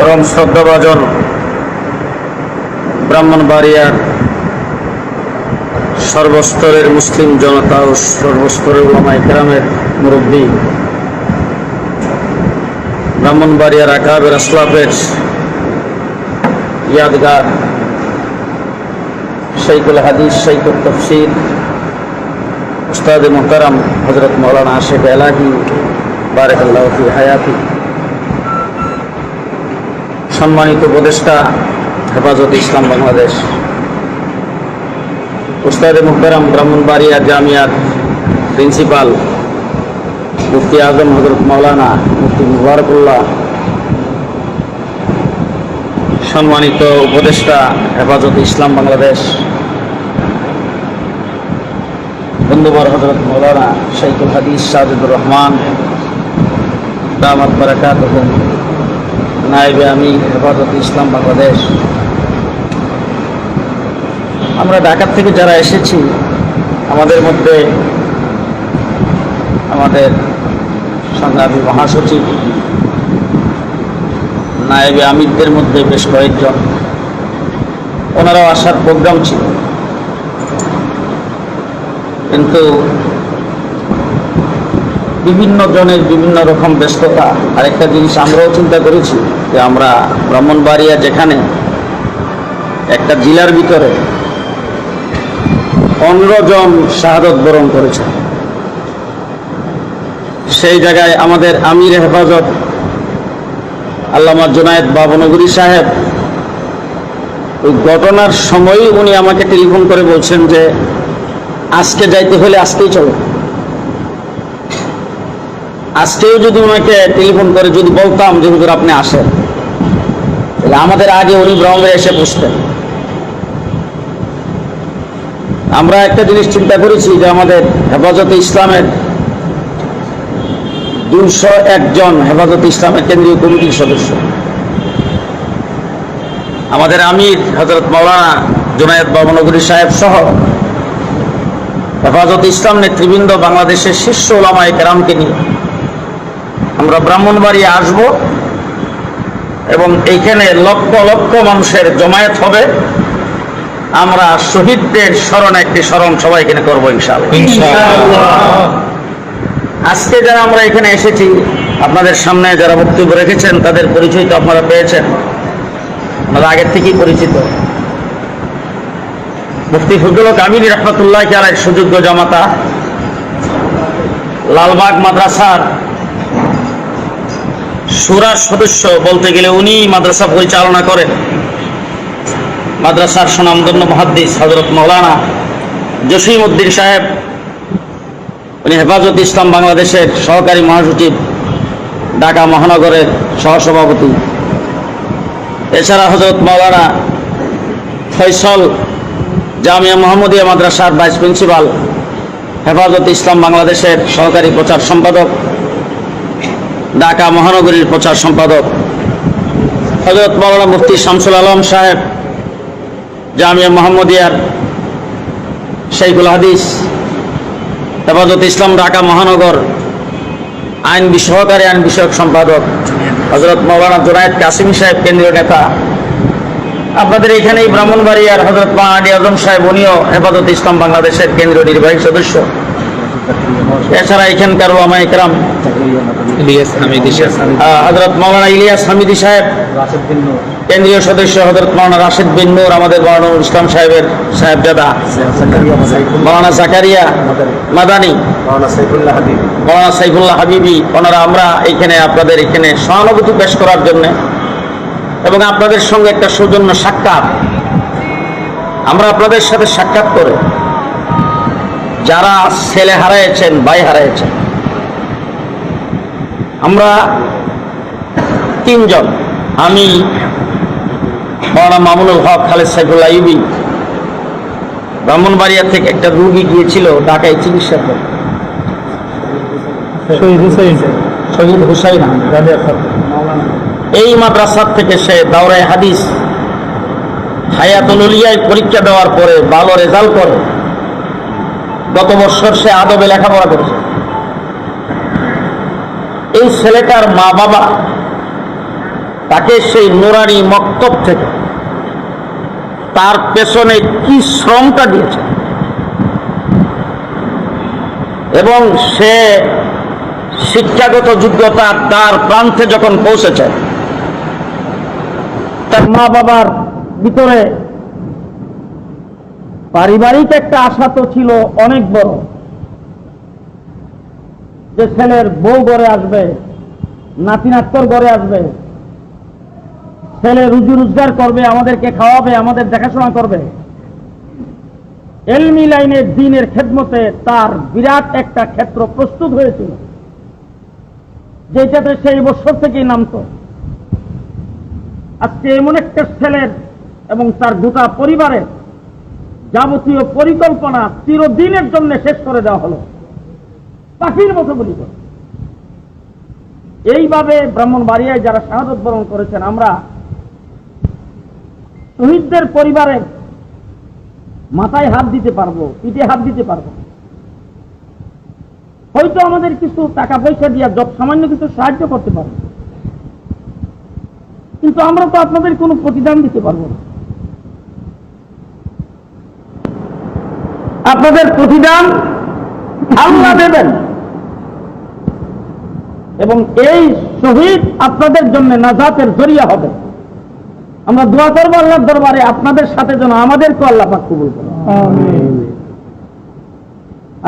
পরম শ্রদ্ধাভাজন ব্রাহ্মণবাড়িয়ার সর্বস্তরের মুসলিম জনতা ও সর্বস্তরের উলামায়ে কেরামের মুরব্বী, ব্রাহ্মণবাড়িয়ার আকাবের আসলাফের ইয়াদগার শাইখুল হাদিস, শাইখুল তাফসীর, উস্তাদ মুহতারাম হযরত মাওলানা আশিক এলাহি বারাকাল্লাহু ফি হায়াতি, সম্মানিত উপদেষ্টা হেফাজতে ইসলাম বাংলাদেশ, উস্তাদ মুহতারাম ব্রাহ্মণবাড়িয়া জামিয়ার প্রিন্সিপাল মুফতি আজম হযরত মাওলানা মুফতি মুবারকুল্লাহ, সম্মানিত উপদেষ্টা হেফাজতে ইসলাম বাংলাদেশ বন্ধুবর হযরত মাওলানা শাইখুল হাদিস সাজিদুর রহমান দামাত বারাকাতুহু, নায়েবে আমির হেফাজতে ইসলাম বাংলাদেশ, আমরা ঢাকা থেকে যারা এসেছি, আমাদের মধ্যে আমাদের সংগ্রামী মহাসচিব, নায়েবে আমিরদের মধ্যে বেশ কয়েকজন, ওনারাও আসার প্রোগ্রাম ছিল, কিন্তু বিভিন্ন জনের বিভিন্ন রকম ব্যস্ততা। আরেকটা জিনিস আমরাও চিন্তা করেছি যে আমরা ব্রাহ্মণবাড়িয়া যেখানে একটা জেলার ভিতরে 15 জন শাহাদত বরণ করেছে, সেই জায়গায় আমাদের আমির হেফাজত আল্লামা জুনায়েদ বাবনগরী সাহেব ওই ঘটনার সময়ই উনি আমাকে টেলিফোন করে বলছেন যে আজকে যাইতে হলে আজকেই চলো। আজকেও যদি ওনাকে টেলিফোন করে যদি বলতাম যে হুজুর আপনি আসেন, তাহলে আমাদের আগে উনি ব্রহ্মে এসে বসতেন। আমরা একটা জিনিস চিন্তা করেছি যে আমাদের হেফাজতে ইসলামের 201 জন হেফাজতে ইসলামের কেন্দ্রীয় কমিটির সদস্য, আমাদের আমির হযরত মাওলানা জুনায়েদ বাবনগরী সাহেব সহ হেফাজতে ইসলাম নেতৃবৃন্দ, বাংলাদেশের শীর্ষ উলামায়ে কেরামকে নিয়ে আমরা ব্রাহ্মণবাড়িয়া আসব এবং এইখানে লক্ষ লক্ষ মানুষের জমায়েত হবে। আমরা শহীদদের স্মরণে একটি স্মরণ সবাই এখানে করবো ইনশাআল্লাহ। আজকে যারা আমরা এখানে এসেছি, আপনাদের সামনে যারা বক্তব্য রেখেছেন তাদের পরিচয় তো আপনারা পেয়েছেন, আমরা আগের থেকেই পরিচিত। মুফতি ফজলুল হক আমিনী রাহমাতুল্লাহি আলাইহির সুযোগ্য জামাতা, লালবাগ মাদ্রাসার শুরার সদস্য বলতে গেলে উনি মাদ্রাসা পরিচালনা করেন। মাদ্রাসার সুনামধন্য মুহাদ্দিস হযরত মাওলানা জসিম উদ্দিন সাহেব, উনি হেফাজতে ইসলাম বাংলাদেশের সহকারী মহাসচিব, ঢাকা মহানগরের সহসভাপতি। এছাড়া হযরত মাওলানা ফয়সল জামিয়া মুহাম্মদিয়া মাদ্রাসার ভাইস প্রিন্সিপাল, হেফাজতে ইসলাম বাংলাদেশের সহকারী প্রচার সম্পাদক, ঢাকা মহানগরীর প্রচার সম্পাদক। হযরত মাওলানা মুফতি শামসুল আলম সাহেব, জামিয়া মুহাম্মদিয়ার শাইখুল হাদিস, হেফাজতে ইসলাম ঢাকা মহানগর সহকারী আইন বিষয়ক সম্পাদক। হযরত মাওলানা জুনায়েদ কাসিমি সাহেব, কেন্দ্রীয় নেতা। আপনাদের এখানেই ব্রাহ্মণবাড়িয়ার হযরত মাহাদি আজম সাহেব, উনিও হেফাজতে ইসলাম বাংলাদেশের কেন্দ্রীয় নির্বাহী সদস্য। এছাড়া এখানকার উলামায়ে কেরাম হযরত মাওলানা ইলিয়াস হামিদি সাহেব, কেন্দ্রীয় সদস্য। হযরত মাওলানা রাশেদ বিন নূর, আমাদের মাওলানা ইসলাম সাহেবের সাহেবজাদা। মাওলানা জাকারিয়া মাদানী, মাওলানা সাইফুল্লাহ হাবিবি, ওনারা আমরা এইখানে আপনাদের এখানে সহানুভূতি পেশ করার জন্য এবং আপনাদের সঙ্গে একটা সৌজন্য সাক্ষাৎ, আমরা আপনাদের সাথে সাক্ষাৎ করে যারা ছেলে হারাইছেন, ভাই হারাইছেন, আমরা 3 জন, আমি, মাওলানা মামুনুল হক, খালেদ সাইফুল্লাহ আইয়ুবী, ব্রাহ্মণবাড়িয়া থেকে একটা রোগী গিয়েছিল ঢাকায় চিকিৎসা করে, শহীদ হুসাইন। এই মাদ্রাসার থেকে সে দাওরায়ে হাদিস হায়াতুল উলিয়ায় পরীক্ষা দেওয়ার পরে ভালো রেজাল্ট করে গত বছর সে আদবে লেখাপড়া করেছে। এই ছেলেটার মা বাবা তাকে সেই নুরানি মক্তব থেকে তার পেছনে কি শ্রমটা দিয়েছে, এবং সে শিক্ষাগত যোগ্যতার দ্বার প্রান্তে যখন পৌঁছেছে, তার মা বাবার ভিতরে পারিবারিক একটা আশা তো ছিল অনেক বড়, যে ছেলের বউ ঘরে আসবে, নাতি নাতর ঘরে আসবে, ছেলে রুজি রোজগার করবে, আমাদেরকে খাওয়াবে, আমাদের দেখাশোনা করবে। এলমি লাইনের দ্বীনের খেদমতে তার বিরাট একটা ক্ষেত্র প্রস্তুত হয়েছিল, যেটাতে সেই বছর থেকেই নামত। আজকে এমন একটা ছেলের এবং তার গোটা পরিবারের যাবতীয় পরিকল্পনা চিরদিনের জন্য শেষ করে দেওয়া হলো, পাখির মতো বলি করে। এইভাবে ব্রাহ্মণবাড়িয়ায় যারা শাহাদত বরণ করেছেন, আমরা শহীদদের পরিবারের মাথায় হাত দিতে পারবো, পিঠে হাত দিতে পারবো, হয়তো আমাদের কিছু টাকা পয়সা দিয়ে সামান্য কিছু সাহায্য করতে পারবো, কিন্তু আমরা তো আপনাদের কোনো প্রতিদান দিতে পারবো না। আপনাদের প্রতিদান আল্লাহ দেবেন, এবং এই শহীদ আপনাদের জন্য নাজাতের জরিয়া হবে। আমরা দোয়া করবো আল্লাহর দরবারে আপনাদের সাথে যেন আমাদেরকে আল্লাহ পাক কবুল করেন।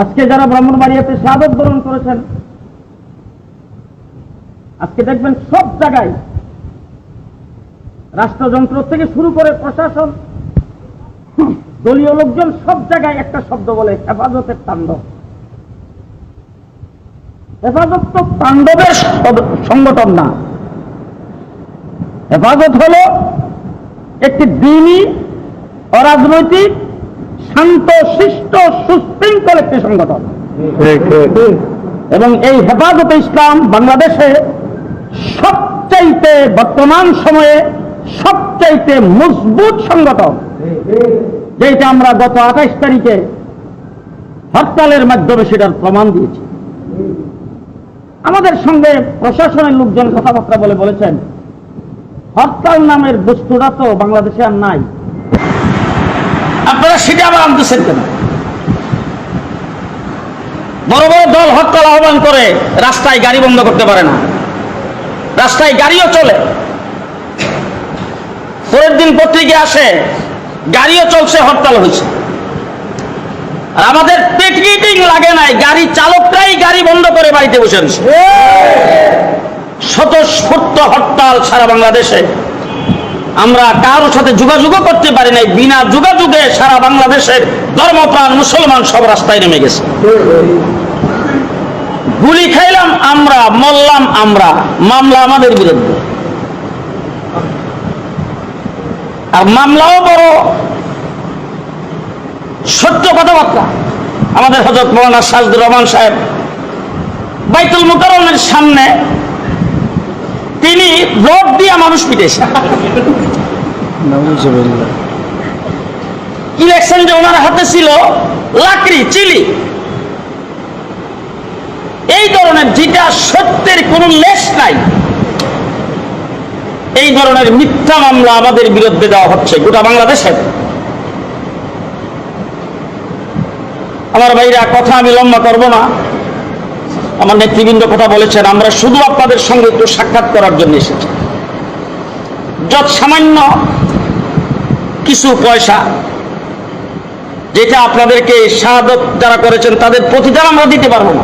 আজকে যারা ব্রাহ্মণবাড়িয়াতে শাহাদত বরণ করেছেন, আজকে দেখবেন সব জায়গায় রাষ্ট্রযন্ত্র থেকে শুরু করে প্রশাসন, দলীয় লোকজন সব জায়গায় একটা শব্দ বলে, হেফাজতের তাণ্ডব। হেফাজত তো তাণ্ডবের সংগঠন না, হেফাজত হল একটি দ্বীনি অরাজনৈতিক শান্ত শিষ্ট সুশৃঙ্খল একটি সংগঠন, এবং এই হেফাজতে ইসলাম বাংলাদেশে সবচাইতে বর্তমান সময়ে সবচাইতে মজবুত সংগঠন, যেটা আমরা গত 28 তারিখে হরতালের মাধ্যমে সেটার প্রমাণ দিয়েছি। আমাদের সঙ্গে প্রশাসনের লোকজন কথাবার্তা বলেছেন, হরতাল নামের বস্তুটা তো বাংলাদেশে আর নাই, আপনারা সেটা আবার আনতেছেন কেন? বড় বড় দল হরতাল আহ্বান করে, রাস্তায় গাড়ি বন্ধ করতে পারে না, রাস্তায় গাড়িও চলে, পরের দিন পত্রিকা আসে গাড়িও চলছে, হরতাল হয়েছে। আর আমাদের পিকেটিং লাগে নাই, গাড়ি চালকরাই গাড়ি বন্ধ করে বাড়িতে বসে আছে। স্বতঃস্ফূর্ত হরতাল সারা বাংলাদেশে, আমরা কারোর সাথে যোগাযোগও করতে পারি নাই, বিনা যোগাযোগে সারা বাংলাদেশের ধর্মপ্রাণ মুসলমান সব রাস্তায় নেমে গেছে। গুলি খাইলাম আমরা, মরলাম আমরা, মামলা আমাদের বিরুদ্ধে, আর মামলাও বড় সত্য কথাবার্তা। আমাদের হযরত মাওলানা সাজদুর রহমান সাহেব বাইতুল মুকাররমের সামনে তিনি রড দিয়ে মানুষ পিটেছেন, কি লেখছেন যে ওনার হাতে ছিল লাকড়ি, চিলি। এই ধরনের, যেটা সত্যের কোনো লেশ নাই, এই ধরনের মিথ্যা মামলা আমাদের বিরুদ্ধে দেওয়া হচ্ছে গোটা বাংলাদেশে। আমার ভাইরা, কথা আমি লম্বা করব না, আমার নেতৃবৃন্দ কথা বলেছেন, আমরা শুধু আপনাদের সঙ্গে একটু সাক্ষাৎ করার জন্য এসেছি। যত সামান্য কিছু পয়সা, যেটা আপনাদেরকে শাহাদত যারা করেছেন তাদের প্রতিদান আমরা দিতে পারবো না,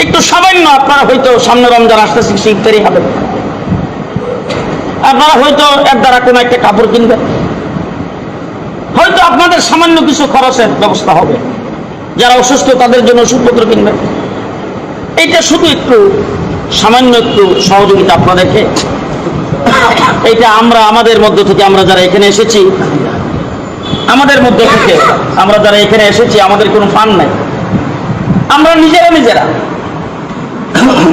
একটু সামান্য আপনারা হয়তো সামনে রমজান আসতেছে, ইফতারি হবেন, আপনারা হয়তো এর দ্বারা কোনো একটা কাপড় কিনবেন, হয়তো আপনাদের সামান্য কিছু খরচের ব্যবস্থা হবে, যারা অসুস্থ তাদের জন্য ওষুধপত্র কিনবেন। এইটা শুধু একটু সামান্য একটু সহযোগিতা আপনাদেরকে, এইটা আমরা আমাদের মধ্য থেকে, আমরা যারা এখানে এসেছি, আমাদের মধ্য থেকে আমরা যারা এখানে এসেছি, আমাদের কোনো ফান্ড নাই, আমরা নিজেরা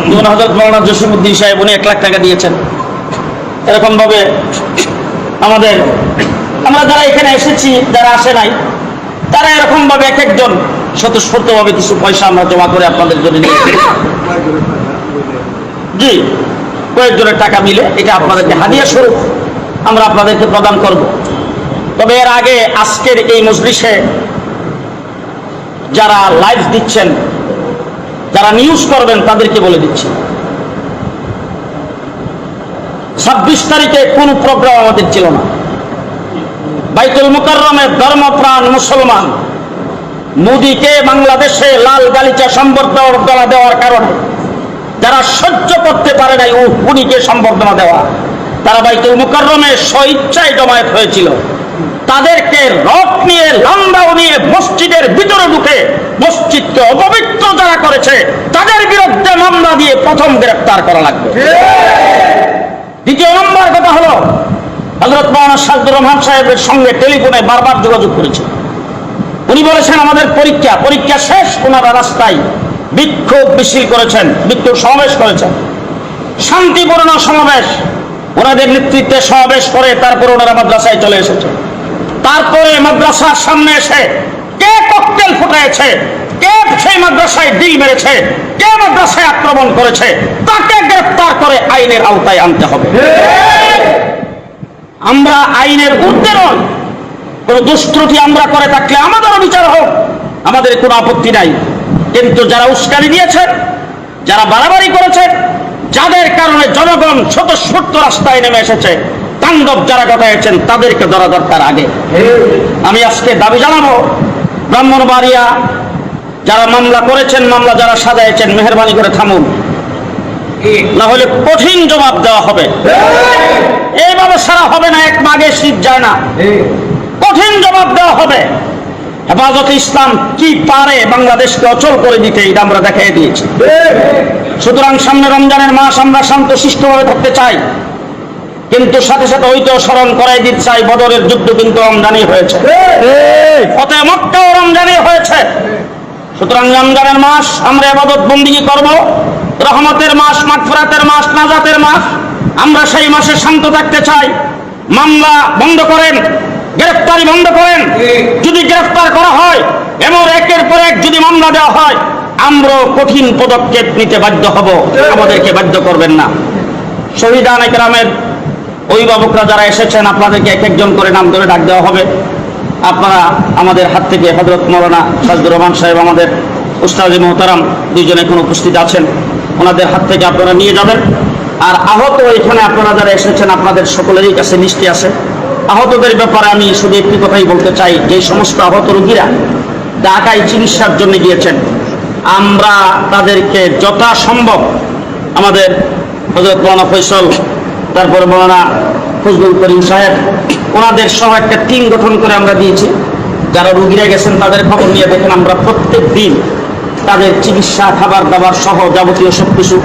যেমন হযরত মাওলানা জসিমউদ্দিন সাহেব উনি 1 লাখ টাকা দিয়েছেন, এরকম ভাবে আমরা যারা এখানে এসেছি, যারা আসে নাই, তারা এরকম ভাবে এক একজন স্বতঃস্ফূর্ত ভাবে কিছু পয়সা আমরা জমা করে আপনাদের জন্য নিয়ে, জি কয়েকজনের টাকা মিলে এটা আপনাদেরকে হাদিয়া স্বরূপ আমরা আপনাদেরকে প্রদান করব। তবে এর আগে আজকের এই মজলিসে যারা লাইভ দিচ্ছেন, যারা নিউজ করবেন, তাদেরকে বলে দিচ্ছি 26 তারিখে কোন প্রোগ্রাম আমাদের ছিল না। বাইতুল মুকাররমের ধর্মপ্রাণ মুসলমান মোদীকে বাংলাদেশে লাল গালিচা সম্বর্ধনা দেওয়ার কারণে যারা সহ্য করতে পারে নাই উনিকে সম্বর্ধনা দেওয়া, তারা বাইতুল মুকাররমে স্বইচ্ছায় জমায়েত হয়েছিল। তাদেরকে রড নিয়ে লান্ডাও নিয়ে মসজিদের ভিতরে ঢুকে মসজিদকে অপবিত্র যারা করেছে তাদের বিরুদ্ধে মামলা দিয়ে প্রথম গ্রেফতার করা লাগবে। দ্বিতীয় নম্বর কথা হলো, হযরত মাওলানা সাইদুর রহমান সাহেবের সঙ্গে টেলিফোনে বারবার যোগাযোগ করেছে। উনি বলেছেন আমাদের পরীক্ষা শেষ। ওনারা রাস্তায় বিক্ষোভ মিছিল করেছেন, বিক্ষোভ সমাবেশ করেছেন, শান্তিপূর্ণ সমাবেশ, ওনাদের নেতৃত্বে সমাবেশ করে তারপর ওনারা মাদ্রাসায় চলে এসেছে। তারপরে মাদ্রাসার সামনে এসে কে ককটেল ফুটাইছে, কে সেই মাদ্রাসায় ডিল মেরেছে, কে মাদ্রাসায় আক্রমণ করেছে, তাকে গ্রেফতার করে আইনের আওতায় আনতে হবে। আমরা আইনের ঊর্ধ্বে নই। কোন দুষ্কৃতি আমরা করে থাকলে আমাদেরও বিচার হোক, আমাদের কোনো আপত্তি নাই। কিন্তু যারা উস্কানি দিয়েছে, যারা বাড়াবাড়ি করেছে, যাদের কারণে জনগণ স্বতঃস্ফূর্ত রাস্তায় নেমে এসেছে, তাণ্ডব যারা ঘটাইছেন, তাদেরকে ধরা দরকার আগে। আমি আজকে দাবি জানাবো, ব্রাহ্মণবাড়িয়া যারা মামলা করেছেন, মামলা যারা সাজাইছেন, মেহেরবানি করে থামুন, না হলে কঠিন জবাব দেওয়া হবে। এইভাবে সারা হবে না, এক মাঘে শীত যায় না, কঠিন জবাব দেওয়া হবে। হেফাজতে ইসলাম কি পারে বাংলাদেশকে অচল করে দিতে, এটা আমরা দেখাই দিয়েছি। সুতরাং সামনে রমজানের মাস, আমরা শান্ত শিষ্টভাবে থাকতে চাই, কিন্তু সাথে সাথে ওইটাও স্মরণ করাই দিতে চাই, বদরের যুদ্ধ কিন্তু রমজানই হয়েছে, ফতেহ মক্কাও রমজানই হয়েছে। সুতরাং রমজানের মাস আমরা ইবাদত বন্দেগী করব, রহমতের মাস, মাগফিরাতের মাস, নাজাতের মাস। আমরা সেই মাসে শান্ত থাকতে চাই। মামলা বন্ধ করেন, গ্রেফতারি বন্ধ করেন। যদি গ্রেফতার করা হয় এবং একের পর এক যদি মামলা দেওয়া হয়, আমরা কঠিন পদক্ষেপ নিতে বাধ্য হব, আমাদেরকে বাধ্য করবেন না। শহীদান একরামের অভিভাবকরা যারা এসেছেন, আপনাদেরকে এক একজন করে নাম ধরে ডাক দেওয়া হবে। আপনারা আমাদের হাত থেকে হযরত মাওলানা সাইদুর রহমান সাহেব, আমাদের উস্তাদ মোহতারাম দুইজনে কোনো উপস্থিত আছেন, ওনাদের হাত থেকে আপনারা নিয়ে যাবেন। আর আহত এখানে আপনারা যারা এসেছেন, আপনাদের সকলেরই কাছে মিষ্টি আছে। আহতদের ব্যাপারে আমি শুধু একটি কথাই বলতে চাই, যে সমস্ত আহত রোগীরা ঢাকায় চিকিৎসার জন্য গিয়েছেন, আমরা তাদেরকে যথাসম্ভব আমাদের হযরত মাওলানা ফয়সাল, তারপরে মাওলানা ফজলুল করিম সাহেব, ওনাদের সহ একটা টিম গঠন করে আমরা দিয়েছি। যারা রোগীরা গেছেন তাদের খবর নিয়ে দেখেন, আমরা প্রত্যেক দিন তাদের চিকিৎসা, খাবার দাবার সহ যাবতীয় সব কিছু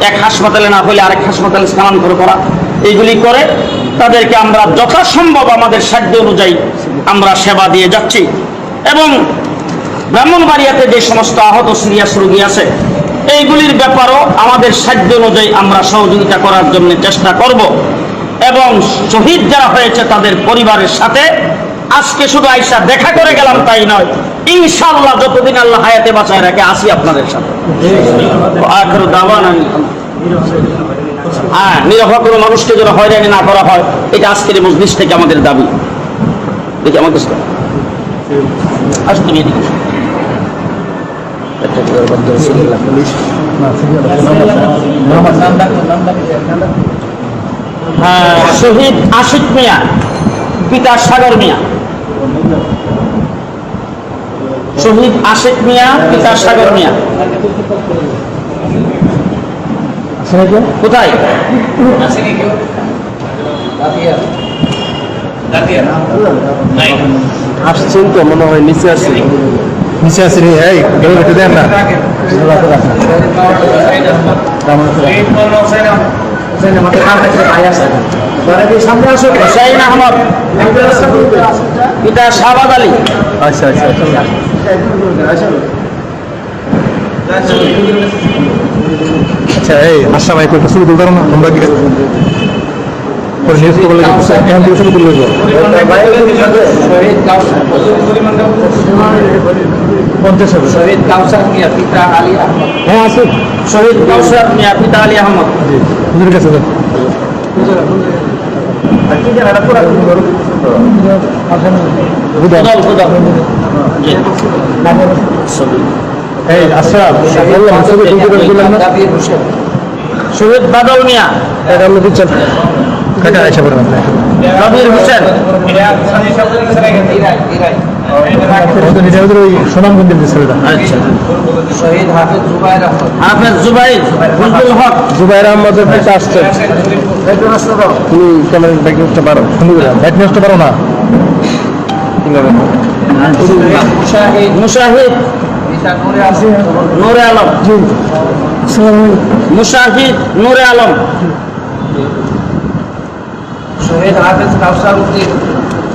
এক হাসপাতালে না হলে আরেক হাসপাতালে স্থানান্তর করা, এইগুলি করে তাদেরকে আমরা যথাসম্ভব আমাদের সাধ্য অনুযায়ী আমরা সেবা দিয়ে যাচ্ছি। এবং ব্রাহ্মণবাড়িয়াতে যে সমস্ত আহত সিরিয়াস রোগী আছে, এইগুলির ব্যাপারও আমাদের সাধ্য অনুযায়ী আমরা সহযোগিতা করার জন্য চেষ্টা করব। এবং শহীদ যারা হয়েছে তাদের পরিবারের সাথে আজকে শুধু আইসা দেখা করে গেলাম তাই নয়, ইনশাআল্লাহ যতদিন আল্লাহ হায়াতে বাঁচায় রাখে আসি আপনাদের সাথে। আখির দাওয়ানা নিরহ কোনো মানুষকে যেন হয়রানি না করা হয়, এটা আজকের এই মজলিস থেকে আমাদের দাবি। দেখি আমাকে আসতে গিয়ে দেখি শহীদ আশিক মিয়া, পিতা সাগর মিয়া। শহীদ আশিক মিয়া, পিতা সাগর মিয়া কোথায়? আসছেন তো মনে হয়, নিচে আসছে, নিচে আসছে। এই একটু দেন না, হুসাইন আহমদ, পিতা শাহবাজ আলী। আচ্ছা আচ্ছা আচ্ছা। এই আশা ভাই কয়েকটা ছবি তুলতে পারো না তোমরা? কি পরে নিউজ তো বলে এখন থেকে শুরু করলে শহীদ কাউসার 50 শহীদ কাউসার মিয়া পিতা আলী আহমদ। হ্যাঁ আছে শহীদ কাউসার মিয়া পিতা আলী আহমদ। হুজুরের কাছে যান। কোদাল কোদাল জি এই আশরাফ বললাম ছবি তুলতে বললাম না জাবির হোসেন। শহীদ বাদল মিয়া এটা আমরা দিচ্ছেন কাকা আয়সা পড়বেন জাবির হোসেন। ওদের ওই সুনামগঞ্জের ছেলেটা আচ্ছা শহীদ হাফেজ জুবাইর আহমদ। হাফেজ জুবাইর বুলবুল হক। জুবাইর আহমদের কাছে আসছেন তুমি ক্যামেরা ব্যাক নিউজটা পারো সুন্দর ব্যাক নিউজটা পারো না মুশাহিদ মুশাহিদ পিতা নূরে আলম। নূরে আলম। মুশাহিদ নূরে আলম। শহীদ হাফেজ কাউসার উদ্দিন।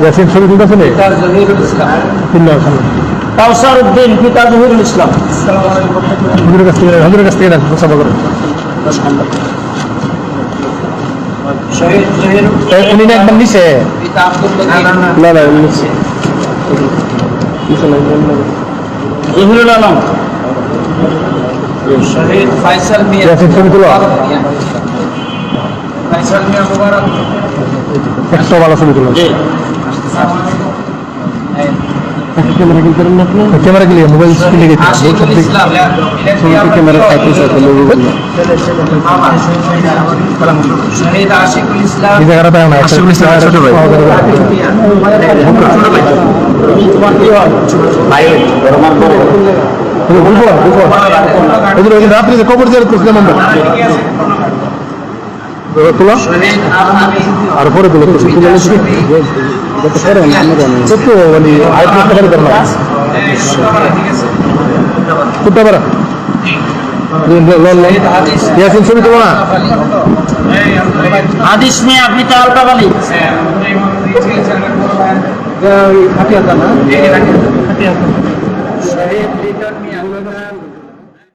ইয়াসিন ছবি তুলতেছেন পিতা জহিরুল ইসলাম। কাউসার উদ্দিন পিতা জহিরুল ইসলাম। হুজুরের কাছ থেকে না সভা করে শহীদ জহির উনি না একবার নিচে পিতা আব্দুল লতিফ। না না নিচে জহিরুল আলম। শহীদ ফাইসাল মিয়া। ইয়াসিন ছবি তুলো ফাইসাল মিয়া মুবারক। একশো ভালো ছবি তুলো জি ক্যামেরা গেলে মোবাইল স্ক্রিনে গেছে আশিকুল ইসলাম। ক্যামেরা শহীদ আশিকুল ইসলাম। এই জায়গাটা না আশিকুল ইসলাম ছোট ভাই রাত্রে কবর জিয়ারত করছিলাম আমরা তোলা শহীদ আলহামি। আর পরে তুলো তো মানে আয় করতে পারি না কুত্তা পারা শহীদ হাদিস। ইয়াসিন ছবি তোলো না হাদিস মিয়া পিতা আলতাফ আলী। শহীদ লিটন মিয়া।